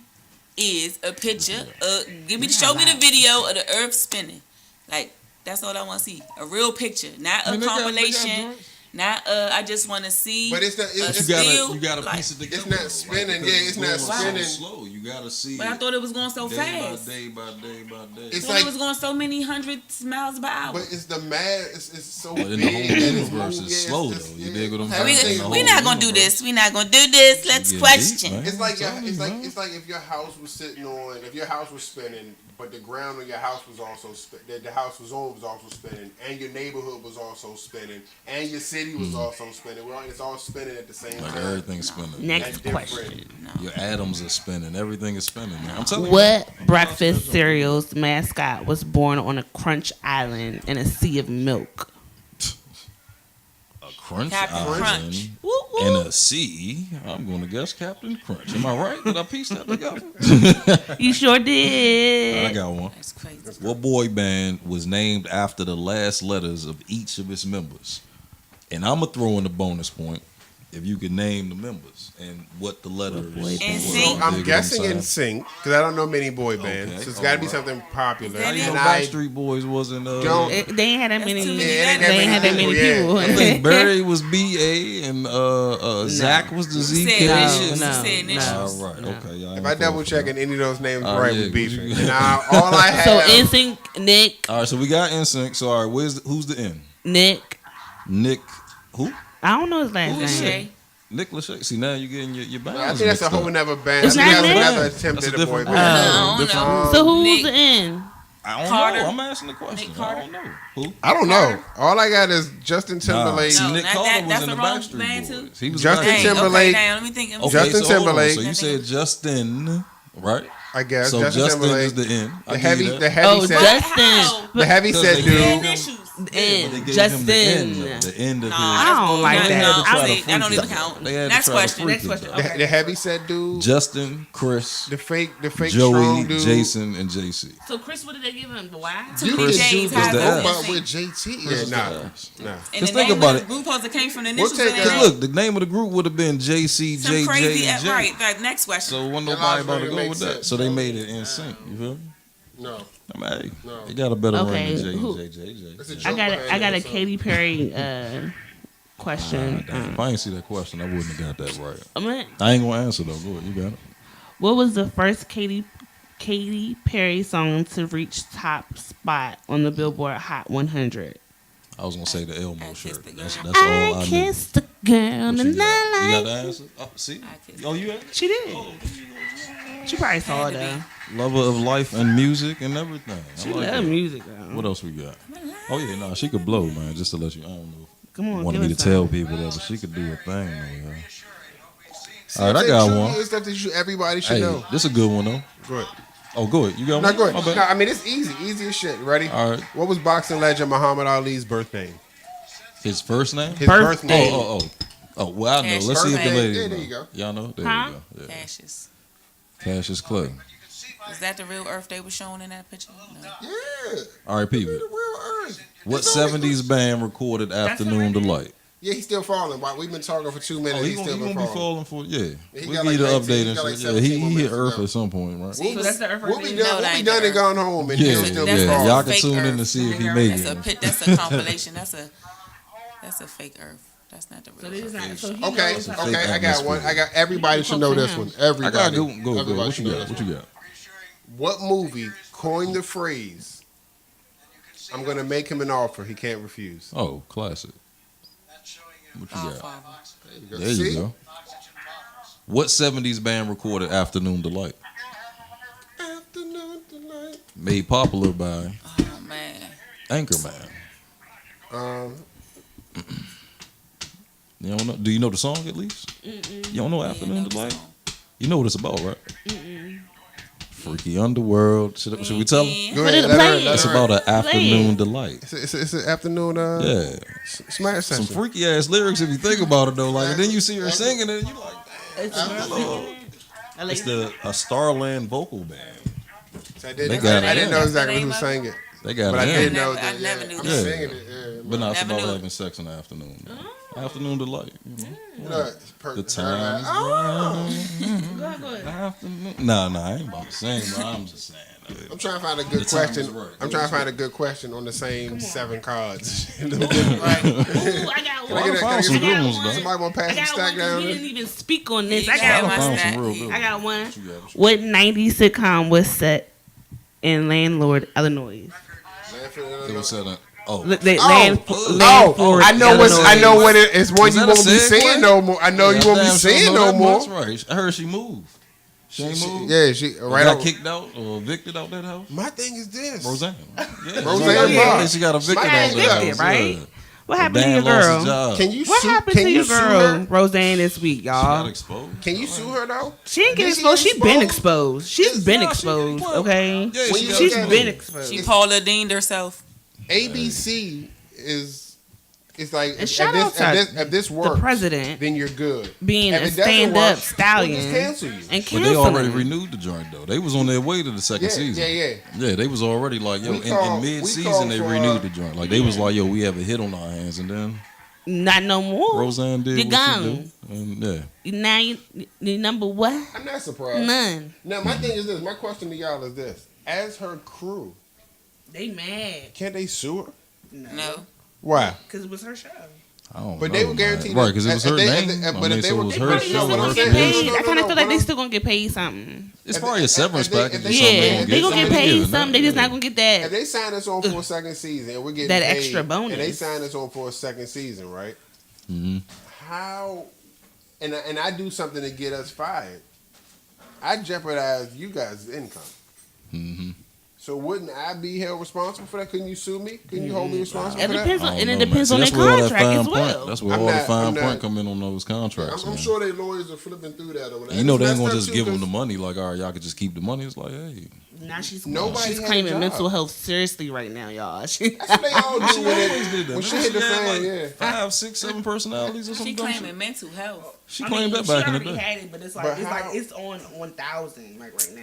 is a picture. Show me the video of the Earth spinning. Like that's all I want to see. A real picture, not a I mean, they got compilation. joints. Not I just want to see. But it's not. a It's, You gotta like- piece it together. it's not though, spinning, because yeah, it's not going so spinning. slow. You gotta see. But I thought it was going so day fast. by day by day by day. It's I thought like- it was going so many hundreds miles per hour. but it's the math. It's so But big. in the whole and it's universe, moving, it's yeah, slow it's- though. You yeah. dig what I'm Okay, saying? Everything- The whole we're not gonna do universe. this. We're not gonna do this. Let's Getting question. deep, man. It's like I'm it's telling like you, it's like if your house was sitting on, if your house was spinning, but the ground on your house was also that the house was on was also spinning, and your neighborhood was also spinning, and your city was also spinning. Well, it's all spinning at the same Like time. everything's spinning. Next That's different. question. Your atoms are spinning. Everything is spinning. Man. I'm telling you. What breakfast cereal's mascot was born on a crunch island in a sea of milk? A crunch Captain island Crunch. Woo, woo. in a sea. I'm gonna guess Captain Crunch. Am I right? Did I piece that together? You sure did. I got one. That's crazy. What boy band was named after the last letters of each of its members? And I'm gonna throw in a bonus point if you can name the members and what the letters boy were. band? So NSYNC? I'm Dig what guessing saying? in sync because I don't know many boy bands. Okay, So it's got to be alright. something popular. How you know And I Backstreet Boys wasn't? Don't- They ain't had that That's many. too many They Yeah, it ain't ain't had that many people. I think Barry was B.A. and Zach was the Z said kid. initials. No, You said no. initials. All right, No. okay. Yeah, if I double check and any of those names Oh, right, yeah, we beefing. you- Now all I have. So NSYNC, Nick, All right, so we got NSYNC. So all right, who's the N? Nick. Nick, who? I don't know his last Who name. is Shay? Nick Lachey. See, now you're getting your bands I think that's a mixed whole up. nother band. It's I think not that's Nick? another That's attempt a at a boy different band. I don't different know. So who's Nick. the N? I don't Carter. know. I'm asking the question. Nick I Carter. don't know. Who? I don't know. All I got is Justin Timberlake. Nah, No, Nick not Carter that. was That's in the the wrong Backstreet man, Boys. too. He was Justin Dang, Timberlake. Okay, let me think. Okay, Justin so hold on. Timberlake. So you said Justin, right? I guess So Justin Justin Timberlake. is the end. I The give heavy, you that. the heavy Oh, set, Justin. the heavy Because set they dude. gave him- Issues. but they And gave Justin. him the end, though, the end of No, his. I don't like They that. had to try to Honestly, that don't freak even it. count. They had to Next try to question. freak Next it, question. though. The heavy set dude. Justin, Chris, The fake Joey, strong dude. Jason, and JC. So Chris, what did they give him? Why? Too many Chris J's. is How's the that ass. But thing? with JT, Chris yeah, is the nah. ass. And Just the think name about of it. the group supposed to came from the We'll initials. take of it. their Because name. look, the name of the group would have been JC, Some JJ, crazy. and J. Right. Next question. So when That nobody about logic to go makes with that, sense, so they bro. made it in sync. You feel me? No. I mean, hey, No. they got a better Okay, ring than who- JJ. It's a I joke got behind a it, so. Katy Perry question. If I ain't see that question, I wouldn't have got that right. I mean, I ain't gonna answer though. Go ahead, you got it. what was the first Katy Perry song to reach top spot on the Billboard Hot 100? I was gonna say the Elmo I shirt. kissed the That's girl. all I I knew. kissed the girl What and you got? I You got like. the answer? Oh, see? I kissed Oh, you had? She did. She probably saw Had it to though. Lover of life and music and everything. She I like love that. music though. What else we got? Oh yeah, no, she could blow, man. Just to let you, I don't know. Come on, Wanted give me us to tell some. people that, but she could do her thing, though. Yeah. See, All right, I if got they one. truly is stuff that everybody should Hey, know. this a good one though. Go ahead. Oh, go ahead. You got No, one? go My ahead. bad. No, I mean, it's easy as shit. Ready? All right. What was boxing legend Muhammad Ali's birth name? His first name? His Birth birth name. Oh, well, I know. Cassius Let's see if the Clay. ladies Yeah, know. there you go. Y'all know? There Huh? you go. Yeah. Ashes. Cassius Clay. Is that the real Earth they were showing in that picture? No. Yeah. All right, people. The real Earth. What It's only- 70s band recorded Afternoon Delight? Yeah, he's still falling. Why we've been talking for 2 minutes. Oh, he he's gonna, still he been gonna be falling. falling for, yeah. He We got need like an 19, update he and got like shit. Yeah, 17 more he hit minutes to Earth go. at some point, right? See, So that's the Earth We'll right be there. done. No, We'll that be ain't done the and gone home, and Yeah, he'll still be yeah. falling. Y'all can Fake tune in Earth. to see if he made it. That's a compilation. That's a fake Earth. That's not the So real this is Earth. not. So he Okay, knows how- fake okay, I got one. atmosphere. I got everybody should know this one. Everybody. I got go. Everybody What should you know got? this What you one. got? What movie coined the phrase, "I'm gonna make him an offer he can't refuse"? Oh, classic. What you All got? father. There you go. There you go. What 70s band recorded Afternoon Delight? Afternoon delight. Made popular by Oh man. Anchorman. Um, You don't know? Do you know the song at least? You don't know Afternoon Yeah, Delight? no song. You know what it's about, right? Freaky Underworld. Should we tell them? Yeah. go Put ahead. it- Let play her- it. It's let her- about an afternoon delight. It's an afternoon. Yeah. Smash Some session. freaky ass lyrics if you think about it though. Like, and then you see her singing it and you like, It's a girl singing it. I like it's a Starland vocal band. So I They didn't, got I it didn't in. know That's the exactly name who of sang it, They got but I it did in. know I that. never Yeah, knew I'm that. singing it. Yeah, But no, it's Never about knew it. having sex in the afternoon. Afternoon delight. You know? No, it's The time. Oh, Go ahead. Afternoon. Nah, I ain't about to sing, but I'm just saying. I'm trying to find a The good time question. is right. I'm trying to find a good question on the same 7 cards. Right. Ooh, I got Can one. I Well, get I that? found some I got good ones one. though. Somebody want to pass I the got stack one 'cause down we there? didn't even speak on this. You I got got my I found stack. some real good I got one. What you got? What 90s sitcom was set in Landlord, Illinois? It was set up. Oh, Landford, I know Illinois. what it is. One Was you that a won't be segue? seeing no more. I know yeah, you won't be damn sure seeing know no that more. much, right? I heard she moved. She ain't moved. Yeah, she Or right got on. kicked out or evicted out that house. My thing is this. Roseanne. Yeah, Roseanne yeah. Barr. She got evicted Got out that evicted, house. right? Yeah. What happened to Dan your lost his girl? job. Can you What sue? happened Can to you your sue girl, her? Roseanne, this week, She got y'all? exposed. Can you sue her though? She ain't get Did she exposed. get She's been exposed? exposed. She's been Nah, she- exposed. what? Okay, Yeah, When she you got look she's at been it, exposed. She Paula Deaned herself. ABC is. It's like And if shout out if this the works, president then you're good. being If a it doesn't stand-up work, stallion we'll just cancel you. and But canceling. they already renewed the joint though. They was on their way to the second Yeah, season. yeah. Yeah, they was already like, yo, We in called- mid we season called they for, renewed the joint. Like they was like, yo, we have a hit on our hands, and then Not no more. Roseanne did You what gone. she did. And yeah. Now you number what? I'm not surprised. None. Now my thing is this. My question to y'all is this: as her crew, They mad. can't they sue her? No. Why? Because it was her show. I don't But know, they were man. guaranteed right? that- Because it was if her they- name. if they- I but mean, if they so it were- was they her probably They show, still what gonna I'm her get saying. paid. No, I kind of no, feel like no. they still gonna get paid something. It's probably a severance if they- package. or yeah, something. Yeah, they gonna get somebody paid given something. They that, just yeah. not gonna get If that. they sign us on for a second season and we're getting That paid, extra bonus. and they sign us on for a second season, right? Mhm. How? And I do something to get us fired. I jeopardize you guys' income. Mhm. So wouldn't I be held responsible for that? Couldn't you sue me? Couldn't you hold me responsible It for that? depends on, I and don't it know, depends man. on See, their that's where all that contract fine as print- well. That's where I'm all the not- fine I'm print not- come in on those contracts. I'm man. sure they lawyers are flipping through that over there. And you know they ain't It's gonna messed just up, give too, them the 'cause money like, all right, y'all could just keep the money. It's like, hey, Now she's Nobody she's had a claiming job. mental health seriously right now, y'all. She, That's what they all do she when always did that. when man. she hit the had, fan. like, Yeah. 5, 6, 7 personalities or She something. dumb shit. claiming mental health. She claimed that back in the She already day. had it, but it's like But it's how- like it's on 1,000 like right now.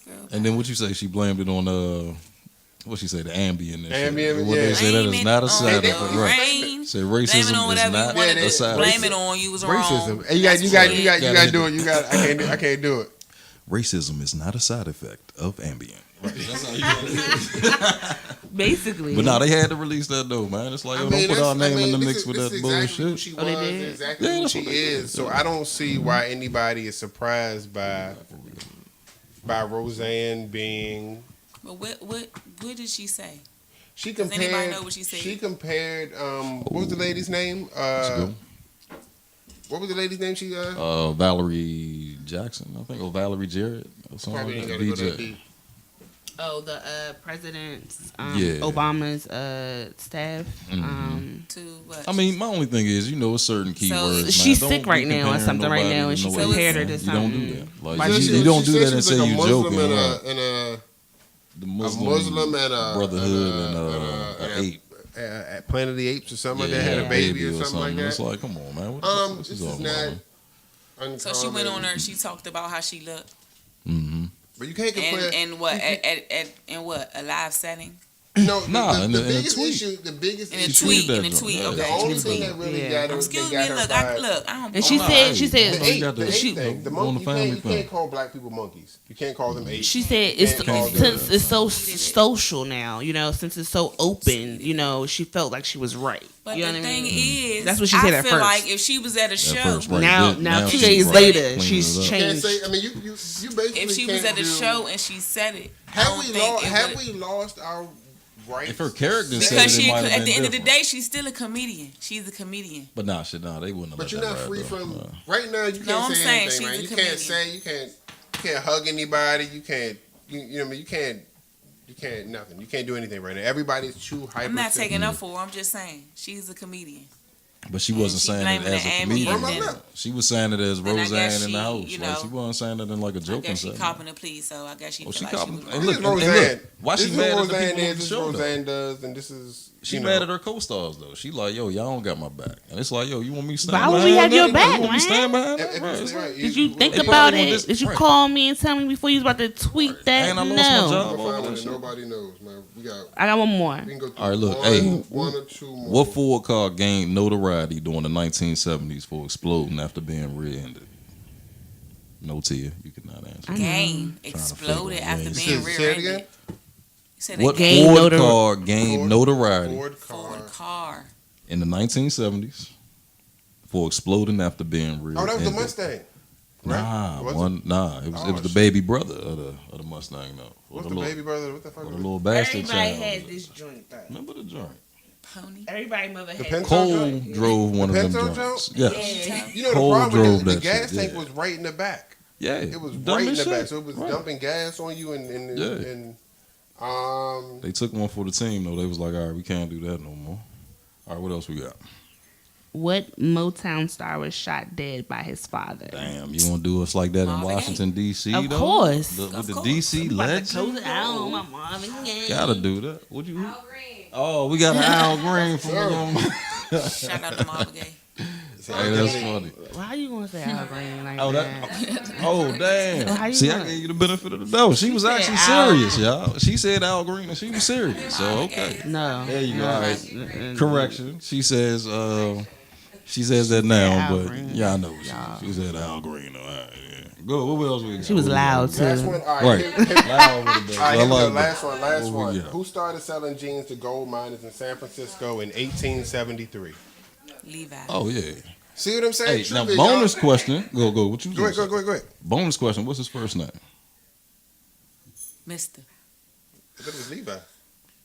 Girl. And then what you say? She blamed it on what she say? The Ambien. And shit. Ambien, What yeah. they say that Blame is it not a on side the effect. Right. rain. Say Blame it on racism is whatever you not want Yeah, to they- a side blame effect. it on. You was Racism. wrong. Hey, you That's got what you it got is. you got to do it. You got I can't do it. Racism is not a side effect of Ambien. Basically, But no, they had to release that though, man. It's like, yo, don't put our name in the mix with that Exactly who bullshit. she Oh, they was, did? exactly Yeah, who that's she what they did. is. So I don't see why anybody is surprised by Roseanne being. But what did she say? She Does compared. anybody know what she said? She compared. What was the lady's name? Let's go. What was the lady's name? She Valerie Jackson, I think, or Valerie Jarrett, or something probably like ain't that. gotta go that VJ. deep. oh the president's Yeah. Obama's staff. To what? I mean, my only thing is, a certain keywords. man. she's Don't sick be right now or comparing something right nobody now, to and she nobody. compared her to You don't do something. that. Like, Like, So you don't she do said that she and was say like a you Muslim joking. and right? a The Muslim and a Brotherhood and and an ape. at Planet of the Apes or something like that. Had a baby or something like It's that. like, come on, man. What This is is all not about? uncommon. So she went on her. She talked about how she looked, Mm-hmm. But you can't compare. and what at in what a live setting No, Nah, in the the biggest tweet. issue, the biggest in a issue. tweet tweeted in that a joint. tweet. Yeah. The Okay, only in a thing tweet. that really Yeah. got her, Excuse they me. got her Look, by- I don't. And she nah, said, hey, she said, the you ape, got the to- ape thing, the on monkey. the You family can't thing. call black people monkeys. You can't call them apes. she said You it's can't call them- since it's so social now, since it's so open, she felt like she was right. But You know the what I thing mean? is, That's what she said I at feel first. like if she was at a show, first, right. Now, Then- now now 2 she's days right. later, Cleaning she's it up. Can't changed. say. I mean, you basically if she was can't at a do- show and she said it, I Have don't we think lost? it Have would- we lost our rights? If her character said because it, she it might have at been the end of the different. day, she's still a comedian. She's a comedian. But nah, shit, nah, they wouldn't have. But let you're that not ride, free though. from Nah. right now. You No, can't I'm say saying anything, she's man. a You comedian. can't say you can't hug anybody. You can't. You know what I mean? You can't nothing. You can't do anything right now. Everybody's too hyper. I'm not taking up for her. I'm just saying she's a comedian. But she And wasn't she saying it blaming as the a Ambien comedian. and- though. She was saying it as And I guess Roseanne in she, the house. you Like, know, she wasn't saying it in like a I joking guess she setting. copping a plea, so I guess she Oh, feel she like copping. she was And wrong. This look, is and Roseanne. look, why This she is mad at the Roseanne people on is. the This show, though? Roseanne does, and this is. She you mad know. at her co-stars though. She like, yo, y'all don't got my back, and it's like, yo, you want me to stand Why would behind we have that? your You back, want me to man? stand behind If that? you Right, say it's right, like- Did you think they about probably want it? this- Did you right. call me and tell me before you was about to tweet that? And I lost my No. job. I'm gonna find over one that that shit. nobody knows, man. We got. I got one more. We can go through All right, look, one, hey, one or two more. What Ford car gained notoriety during the 1970s for exploding after being rear-ended? No, Tia, you could not answer. Game figure exploded out after ways. being Say it rear-ended. again? You said What a game Gained Ford notori- car gained notoriety Ford car. Ford car. in the 1970s for exploding after being rear-ended? Oh, that was the Mustang. Right? Nah, Was it? it was Oh, it was the shit. baby brother of the Mustang though. Or What's the the little, baby brother? What the fuck? or the was it? little bastard Everybody child. had this joint though. Remember the joint? Pony. Everybody mother The had Pinto Cole joint? drove one The of them Pinto joints. joint? Yes. Yeah. You know Cole the problem drove is the that gas shit, tank yeah. was right in the back. Yeah. It was Dumb right in as the shit. back, so it was Right. dumping gas on you and They took one for the team though. They was like, all right, we can't do that no more. All right, what else we got? What Motown star was shot dead by his father? Damn, you want to do us like that in Marvin Gaye. Washington D.C. Of though? course. With Of the course. D.C. I'm about to legend. close it out on my Marvin Gaye. Gotta do that. Would you? Oh, we got an Al Green from the Shout out to Marvin Gaye. Hey, that's funny. Why you gonna say Al Green like Oh, that? Oh, How damn. you See, I doing? gave you the benefit of the doubt. She was said actually Al. serious, y'all. She said Al Green and she was serious. So, okay. No. There you go. no. All right. Mm-mm. Correction. She says that now, Al but Green. yeah, I know. Y'all. She said Al Green. All right, yeah. Go. What else we got? She was What we loud got? too. Last one. All right. Right. Here- Loud with it, baby. All right, I here we go. like Last that. one. Last What we one. got? Who started selling jeans to gold miners in San Francisco in 1873? Levi. Oh yeah. See what I'm saying? Hey, now Trivia, bonus y'all. question. Go. What you Go ahead, doing? go ahead. Bonus question. What's his first name? Mister. I thought it was Levi.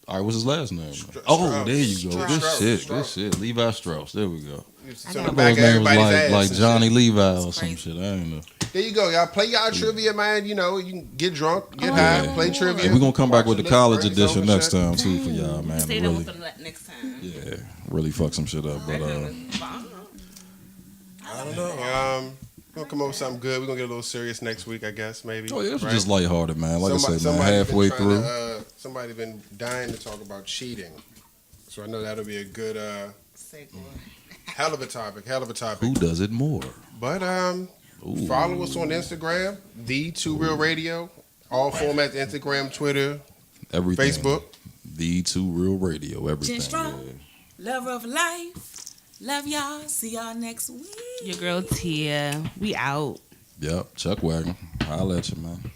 All right, what's his last name? Strauss. Oh, there you go. Strauss. Good shit. Levi Strauss. There we go. You used to I sit know. on I the back thought his of name was everybody's like, ass like and Johnny shit. Levi or That's some crazy. shit. I ain't know. There you go, y'all. Play y'all trivia, man. You know, you can get drunk, get Oh, high, yeah. play trivia. And we're gonna come back with Watch the your college list, edition friends, next over time too for y'all, man. Say that Really, one for next time. yeah, really fuck some shit up. But I don't know. We're gonna come up with something good. We're gonna get a little serious next week, I guess, maybe. oh yeah, it's right? just lighthearted, man. Like I said, man, somebody's halfway been trying through. Somebody's been dying to talk about cheating, so I know that'll be a good, hell of a topic. Who does it more? But Ooh. follow us on Instagram, the 2 Real Radio, all formats: Instagram, Twitter, Everything. Facebook. The 2 Real Radio. Everything. Jen Strong. Lover of life. Love y'all. See y'all next week. Your girl Tia. We out. Yep. Chuck Wagon. Holla at you, man.